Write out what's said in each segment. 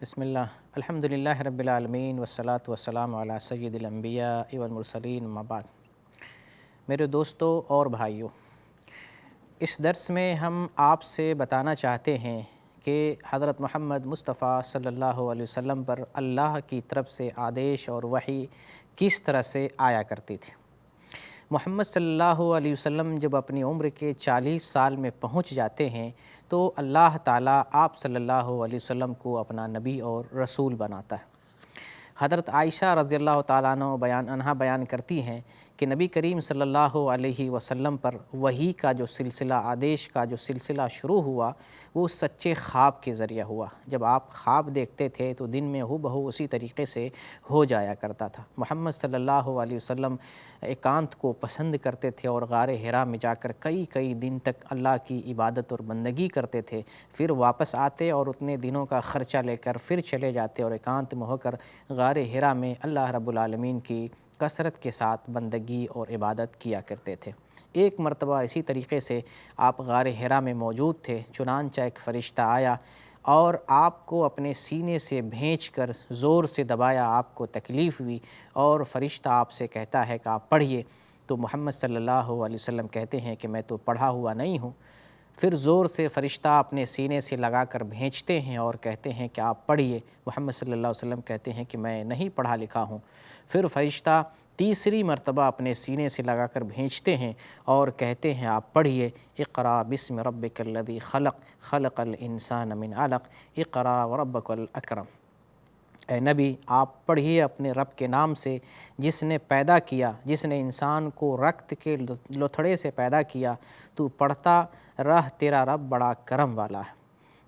بسم اللہ الحمدللہ رب العالمین والصلاة والسلام علی سید الانبیاء والمرسلین اما بعد۔ میرے دوستو اور بھائیوں، اس درس میں ہم آپ سے بتانا چاہتے ہیں کہ حضرت محمد مصطفیٰ صلی اللہ علیہ وسلم پر اللہ کی طرف سے آدیش اور وحی کس طرح سے آیا کرتی تھی۔ محمد صلی اللہ علیہ وسلم جب اپنی عمر کے 40 سال میں پہنچ جاتے ہیں تو اللہ تعالیٰ آپ صلی اللہ علیہ وسلم کو اپنا نبی اور رسول بناتا ہے۔ حضرت عائشہ رضی اللہ تعالیٰ عنہ بیان کرتی ہیں کہ نبی کریم صلی اللہ علیہ وسلم پر وحی کا جو سلسلہ، آدیش کا جو سلسلہ شروع ہوا وہ سچے خواب کے ذریعہ ہوا۔ جب آپ خواب دیکھتے تھے تو دن میں بہو اسی طریقے سے ہو جایا کرتا تھا۔ محمد صلی اللہ علیہ وسلم ایکانت کو پسند کرتے تھے اور غار حرا میں جا کر کئی دن تک اللہ کی عبادت اور بندگی کرتے تھے، پھر واپس آتے اور اتنے دنوں کا خرچہ لے کر پھر چلے جاتے اور ایکانت میں ہو کر غار حرا میں اللہ رب العالمین کی کثرت کے ساتھ بندگی اور عبادت کیا کرتے تھے۔ ایک مرتبہ اسی طریقے سے آپ غار حرا میں موجود تھے، چنانچہ ایک فرشتہ آیا اور آپ کو اپنے سینے سے بھینچ کر زور سے دبایا، آپ کو تکلیف ہوئی اور فرشتہ آپ سے کہتا ہے کہ آپ پڑھیے، تو محمد صلی اللہ علیہ وسلم کہتے ہیں کہ میں تو پڑھا ہوا نہیں ہوں۔ پھر زور سے فرشتہ اپنے سینے سے لگا کر بھینچتے ہیں اور کہتے ہیں کہ آپ پڑھیے۔ محمد صلی اللہ علیہ وسلم کہتے ہیں کہ میں نہیں پڑھا لکھا ہوں۔ پھر فرشتہ تیسری مرتبہ اپنے سینے سے لگا کر بھینچتے ہیں اور کہتے ہیں آپ پڑھیے، اقرأ بسم ربک الذی خلق خلق الانسان من علق اقرأ وربک الاکرم۔ اے نبی، آپ پڑھیے اپنے رب کے نام سے جس نے پیدا کیا، جس نے انسان کو رکت کے لوتھڑے سے پیدا کیا، تو پڑھتا رہ، تیرا رب بڑا کرم والا ہے۔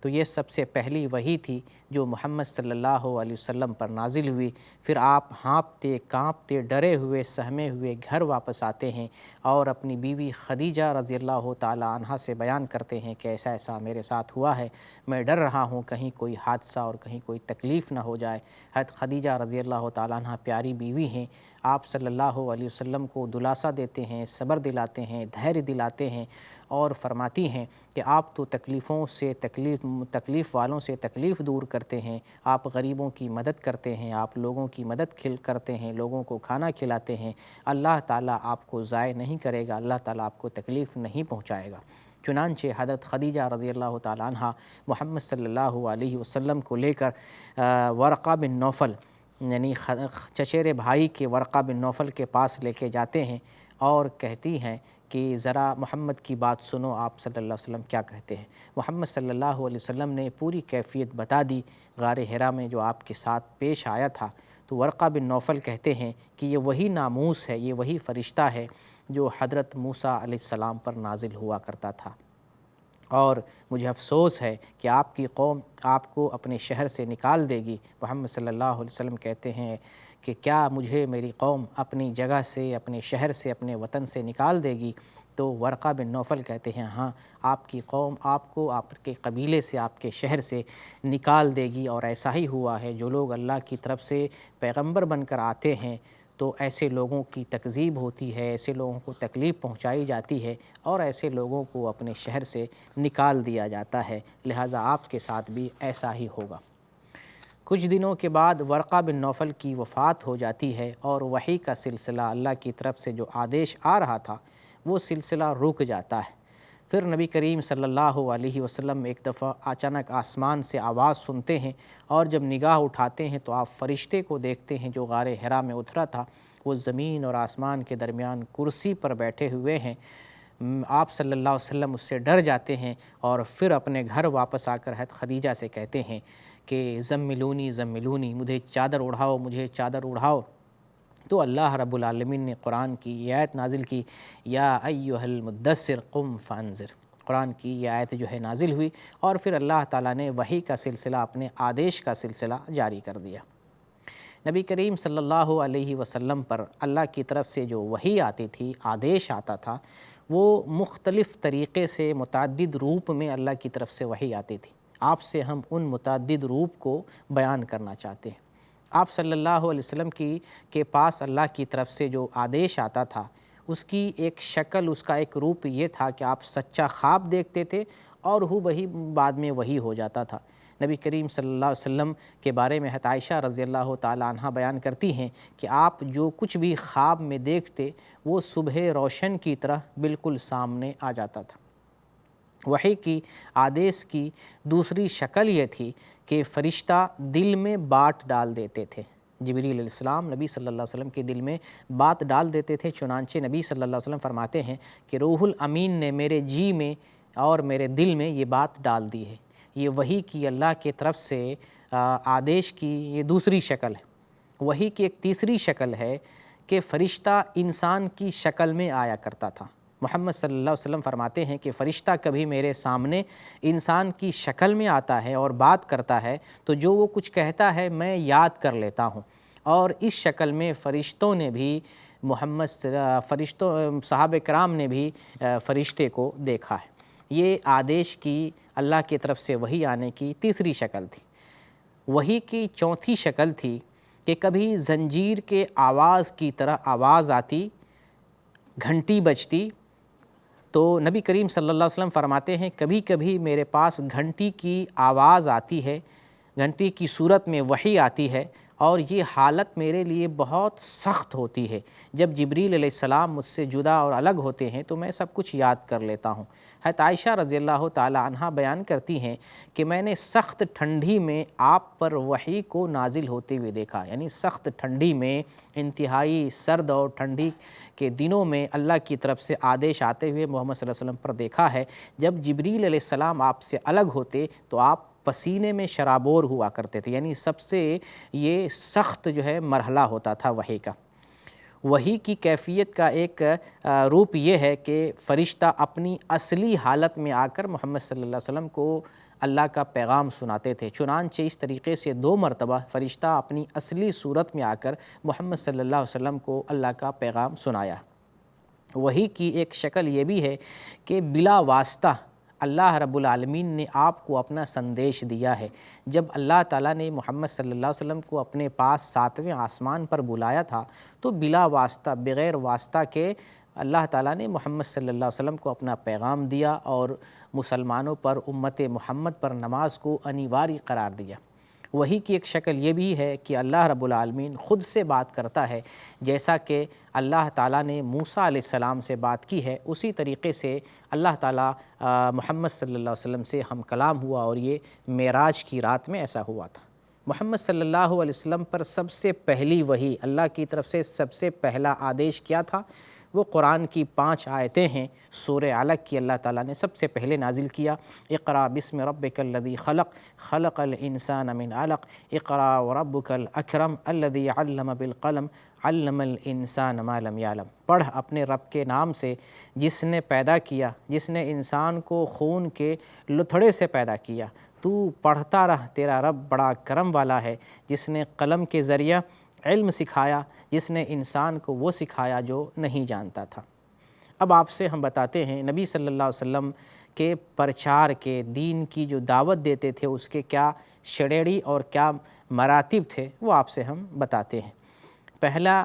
تو یہ سب سے پہلی وحی تھی جو محمد صلی اللہ علیہ وسلم پر نازل ہوئی۔ پھر آپ ہانپتے کانپتے ڈرے ہوئے سہمے ہوئے گھر واپس آتے ہیں اور اپنی بیوی خدیجہ رضی اللہ تعالی عنہا سے بیان کرتے ہیں کہ ایسا ایسا میرے ساتھ ہوا ہے، میں ڈر رہا ہوں کہیں کوئی حادثہ اور کہیں کوئی تکلیف نہ ہو جائے۔ حضرت خدیجہ رضی اللہ تعالی عنہا پیاری بیوی ہیں، آپ صلی اللہ علیہ وسلم کو دلاسا دیتے ہیں، صبر دلاتے ہیں، دھیرے دلاتے ہیں اور فرماتی ہیں کہ آپ تو تکلیفوں سے تکلیف والوں سے تکلیف دور کرتے ہیں، آپ غریبوں کی مدد کرتے ہیں، آپ لوگوں کی مدد کرتے ہیں، لوگوں کو کھانا کھلاتے ہیں، اللہ تعالیٰ آپ کو ضائع نہیں کرے گا، اللہ تعالیٰ آپ کو تکلیف نہیں پہنچائے گا۔ چنانچہ حضرت خدیجہ رضی اللہ تعالیٰ عنہ محمد صلی اللہ علیہ وسلم کو لے کر ورقہ بن نوفل یعنی چچیرے بھائی کے ورقہ بن نوفل کے پاس لے کے جاتے ہیں اور کہتی ہیں کہ ذرا محمد کی بات سنو، آپ صلی اللہ علیہ وسلم کیا کہتے ہیں۔ محمد صلی اللہ علیہ وسلم نے پوری کیفیت بتا دی غار حرا میں جو آپ کے ساتھ پیش آیا تھا۔ تو ورقہ بن نوفل کہتے ہیں کہ یہ وہی ناموس ہے، یہ وہی فرشتہ ہے جو حضرت موسیٰ علیہ السلام پر نازل ہوا کرتا تھا، اور مجھے افسوس ہے کہ آپ کی قوم آپ کو اپنے شہر سے نکال دے گی۔ محمد صلی اللہ علیہ وسلم کہتے ہیں کہ کیا مجھے میری قوم اپنی جگہ سے، اپنے شہر سے، اپنے وطن سے نکال دے گی؟ تو ورقہ بن نوفل کہتے ہیں ہاں، آپ کی قوم آپ کو آپ کے قبیلے سے، آپ کے شہر سے نکال دے گی، اور ایسا ہی ہوا ہے۔ جو لوگ اللہ کی طرف سے پیغمبر بن کر آتے ہیں تو ایسے لوگوں کی تکذیب ہوتی ہے، ایسے لوگوں کو تکلیف پہنچائی جاتی ہے اور ایسے لوگوں کو اپنے شہر سے نکال دیا جاتا ہے، لہٰذا آپ کے ساتھ بھی ایسا ہی ہوگا۔ کچھ دنوں کے بعد ورقہ بن نوفل کی وفات ہو جاتی ہے اور وحی کا سلسلہ، اللہ کی طرف سے جو آدیش آ رہا تھا وہ سلسلہ رک جاتا ہے۔ پھر نبی کریم صلی اللہ علیہ وسلم ایک دفعہ اچانک آسمان سے آواز سنتے ہیں اور جب نگاہ اٹھاتے ہیں تو آپ فرشتے کو دیکھتے ہیں جو غار حرا میں اترا تھا، وہ زمین اور آسمان کے درمیان کرسی پر بیٹھے ہوئے ہیں۔ آپ صلی اللہ علیہ وسلم اس سے ڈر جاتے ہیں اور پھر اپنے گھر واپس آ کر حضرت خدیجہ سے کہتے ہیں کہ زملونی زملونی، مجھے چادر اڑھاؤ، مجھے چادر اڑھاؤ۔ تو اللہ رب العالمین نے قرآن کی یہ آیت نازل کی، یا ایھا المدثر قم فانذر۔ قرآن کی یہ آیت جو ہے نازل ہوئی اور پھر اللہ تعالیٰ نے وحی کا سلسلہ، اپنے آدیش کا سلسلہ جاری کر دیا۔ نبی کریم صلی اللہ علیہ وسلم پر اللہ کی طرف سے جو وحی آتی تھی، آدیش آتا تھا، وہ مختلف طریقے سے متعدد روپ میں اللہ کی طرف سے وحی آتی تھی۔ آپ سے ہم ان متعدد روپ کو بیان کرنا چاہتے ہیں۔ آپ صلی اللہ علیہ وسلم کے پاس اللہ کی طرف سے جو آدیش آتا تھا، اس کی ایک شکل، اس کا ایک روپ یہ تھا کہ آپ سچا خواب دیکھتے تھے اور وہی بعد میں وحی ہو جاتا تھا۔ نبی کریم صلی اللہ علیہ وسلم کے بارے میں حضرت عائشہ رضی اللہ تعالی عنہ بیان کرتی ہیں کہ آپ جو کچھ بھی خواب میں دیکھتے وہ صبح روشن کی طرح بالکل سامنے آ جاتا تھا۔ وحی کی آدیش کی دوسری شکل یہ تھی کہ فرشتہ دل میں بات ڈال دیتے تھے۔ جبریل علیہ السلام نبی صلی اللہ علیہ وسلم کے دل میں بات ڈال دیتے تھے، چنانچہ نبی صلی اللہ علیہ وسلم فرماتے ہیں کہ روح الامین نے میرے جی میں اور میرے دل میں یہ بات ڈال دی ہے۔ یہ وحی کی اللہ کی طرف سے آدیش کی یہ دوسری شکل ہے۔ وحی کی ایک تیسری شکل ہے کہ فرشتہ انسان کی شکل میں آیا کرتا تھا۔ محمد صلی اللہ علیہ وسلم فرماتے ہیں کہ فرشتہ کبھی میرے سامنے انسان کی شکل میں آتا ہے اور بات کرتا ہے تو جو وہ کچھ کہتا ہے میں یاد کر لیتا ہوں، اور اس شکل میں فرشتوں نے بھی صحابہ کرام نے بھی فرشتے کو دیکھا ہے۔ یہ آدیش کی اللہ کی طرف سے وحی آنے کی تیسری شکل تھی۔ وحی کی چوتھی شکل تھی کہ کبھی زنجیر کے آواز کی طرح آواز آتی، گھنٹی بجتی، تو نبی کریم صلی اللہ علیہ وسلم فرماتے ہیں کبھی کبھی میرے پاس گھنٹی کی آواز آتی ہے، گھنٹی کی صورت میں وحی آتی ہے، اور یہ حالت میرے لیے بہت سخت ہوتی ہے۔ جب جبریل علیہ السلام مجھ سے جدا اور الگ ہوتے ہیں تو میں سب کچھ یاد کر لیتا ہوں۔ حضرت عائشہ رضی اللہ تعالی عنہ بیان کرتی ہیں کہ میں نے سخت ٹھنڈی میں آپ پر وحی کو نازل ہوتے ہوئے دیکھا، یعنی سخت ٹھنڈی میں، انتہائی سرد اور ٹھنڈی کے دنوں میں اللہ کی طرف سے آدیش آتے ہوئے محمد صلی اللہ علیہ وسلم پر دیکھا ہے۔ جب جبریل علیہ السلام آپ سے الگ ہوتے تو آپ پسینے میں شرابور ہوا کرتے تھے، یعنی سب سے یہ سخت جو ہے مرحلہ ہوتا تھا وحی کا۔ وحی کی کیفیت کا ایک روپ یہ ہے کہ فرشتہ اپنی اصلی حالت میں آ کر محمد صلی اللہ علیہ وسلم کو اللہ کا پیغام سناتے تھے۔ چنانچہ اس طریقے سے 2 مرتبہ فرشتہ اپنی اصلی صورت میں آ کر محمد صلی اللہ علیہ وسلم کو اللہ کا پیغام سنایا۔ وحی کی ایک شکل یہ بھی ہے کہ بلا واسطہ اللہ رب العالمین نے آپ کو اپنا سندیش دیا ہے۔ جب اللہ تعالیٰ نے محمد صلی اللہ علیہ وسلم کو اپنے پاس 7ویں آسمان پر بلایا تھا تو بلا واسطہ، بغیر واسطہ کے اللہ تعالیٰ نے محمد صلی اللہ علیہ وسلم کو اپنا پیغام دیا اور مسلمانوں پر، امت محمد پر نماز کو انیواری قرار دیا۔ وحی کی ایک شکل یہ بھی ہے کہ اللہ رب العالمین خود سے بات کرتا ہے، جیسا کہ اللہ تعالیٰ نے موسیٰ علیہ السلام سے بات کی ہے، اسی طریقے سے اللہ تعالیٰ محمد صلی اللہ علیہ وسلم سے ہم کلام ہوا، اور یہ معراج کی رات میں ایسا ہوا تھا۔ محمد صلی اللہ علیہ وسلم پر سب سے پہلی وحی اللہ کی طرف سے سب سے پہلا آدیش کیا تھا؟ وہ قرآن کی 5 آیتیں ہیں سورہ علق کی، اللہ تعالیٰ نے سب سے پہلے نازل کیا۔ اقرأ بسم ربک الذی خلق، خلق الانسان من علق، اقرأ وربک الاکرم الذی علم بالقلم، علم الانسان ما لم یعلم۔ پڑھ اپنے رب کے نام سے جس نے پیدا کیا، جس نے انسان کو خون کے لتھڑے سے پیدا کیا۔ تو پڑھتا رہ، تیرا رب بڑا کرم والا ہے، جس نے قلم کے ذریعہ علم سکھایا، جس نے انسان کو وہ سکھایا جو نہیں جانتا تھا۔ اب آپ سے ہم بتاتے ہیں نبی صلی اللہ علیہ وسلم کے پرچار کے، دین کی جو دعوت دیتے تھے، اس کے کیا شریڑی اور کیا مراتب تھے، وہ آپ سے ہم بتاتے ہیں۔ پہلا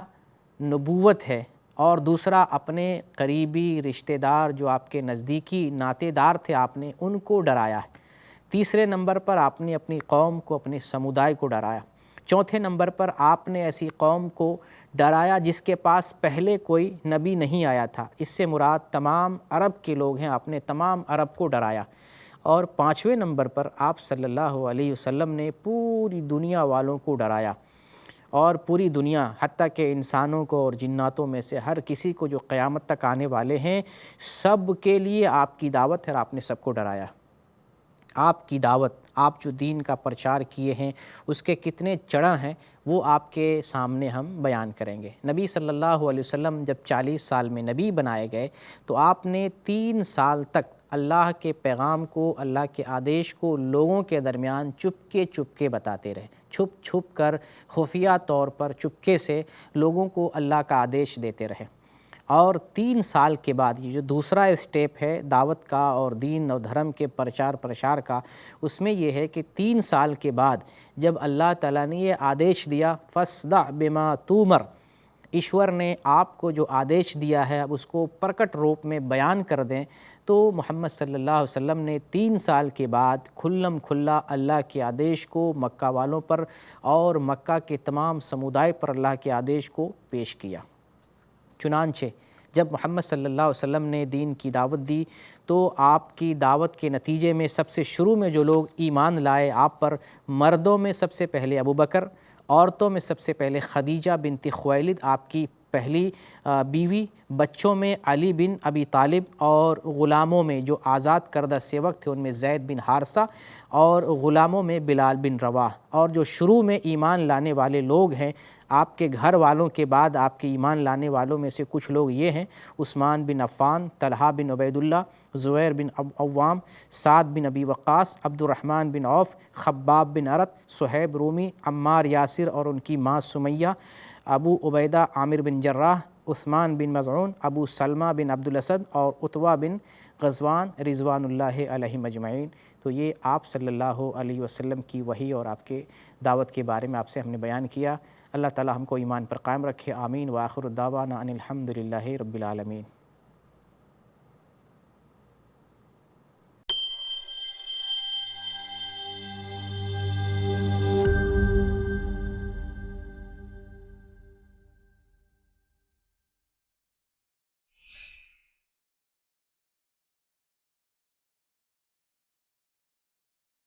نبوت ہے، اور دوسرا اپنے قریبی رشتہ دار جو آپ کے نزدیکی ناطے دار تھے، آپ نے ان کو ڈرایا ہے۔ تیسرے نمبر پر آپ نے اپنی قوم کو، اپنے سمودائے کو ڈرایا۔ چوتھے نمبر پر آپ نے ایسی قوم کو ڈرایا جس کے پاس پہلے کوئی نبی نہیں آیا تھا، اس سے مراد تمام عرب کے لوگ ہیں، آپ نے تمام عرب کو ڈرایا۔ اور 5ویں نمبر پر آپ صلی اللہ علیہ وسلم نے پوری دنیا والوں کو ڈرایا، اور پوری دنیا حتیٰ کہ انسانوں کو اور جناتوں میں سے ہر کسی کو جو قیامت تک آنے والے ہیں، سب کے لیے آپ کی دعوت ہے اور آپ نے سب کو ڈرایا۔ آپ کی دعوت، آپ جو دین کا پرچار کیے ہیں، اس کے کتنے چڑھ ہیں وہ آپ کے سامنے ہم بیان کریں گے۔ نبی صلی اللہ علیہ وسلم جب 40 سال میں نبی بنائے گئے تو آپ نے 3 سال تک اللہ کے پیغام کو، اللہ کے آدیش کو لوگوں کے درمیان چپکے بتاتے رہے، چھپ کر، خفیہ طور پر چپکے سے لوگوں کو اللہ کا آدیش دیتے رہے۔ اور 3 سال کے بعد یہ جو دوسرا اسٹیپ ہے دعوت کا اور دین اور دھرم کے پرچار کا، اس میں یہ ہے کہ 3 سال کے بعد جب اللہ تعالیٰ نے یہ آدیش دیا، فَاصْدَعْ بِمَا تُؤْمَرْ، ایشور نے آپ کو جو آدیش دیا ہے اب اس کو پرکٹ روپ میں بیان کر دیں، تو محمد صلی اللہ علیہ وسلم نے 3 سال کے بعد کھلم کھلا اللہ کے آدیش کو مکہ والوں پر اور مکہ کے تمام سمودائے پر اللہ کے آدیش کو پیش کیا۔ چنانچہ جب محمد صلی اللہ علیہ وسلم نے دین کی دعوت دی تو آپ کی دعوت کے نتیجے میں سب سے شروع میں جو لوگ ایمان لائے آپ پر، مردوں میں سب سے پہلے ابوبکر، عورتوں میں سب سے پہلے خدیجہ بنت خویلد آپ کی پہلی بیوی، بچوں میں علی بن ابی طالب، اور غلاموں میں جو آزاد کردہ سیوک تھے ان میں زید بن حارثہ، اور غلاموں میں بلال بن رواح۔ اور جو شروع میں ایمان لانے والے لوگ ہیں آپ کے گھر والوں کے بعد آپ کے ایمان لانے والوں میں سے کچھ لوگ یہ ہیں: عثمان بن عفان، طلحہ بن عبید اللہ، زبیر بن عوام، سعد بن ابی وقاص، عبد الرحمن بن عوف، خباب بن ارت، صہیب رومی، عمار یاسر اور ان کی ماں سمیہ، ابو عبیدہ عامر بن جراح، عثمان بن مظعون، ابو سلمہ بن عبد الاسد اور عتبہ بن غزوان رضوان اللہ علیہم اجمعین۔ تو یہ آپ صلی اللہ علیہ وسلم کی وحی اور آپ کے دعوت کے بارے میں آپ سے ہم نے بیان کیا۔ اللہ تعالی ہم کو ایمان پر قائم رکھے، آمین۔ وآخر الدعوانا ان الحمد للہ رب العالمین۔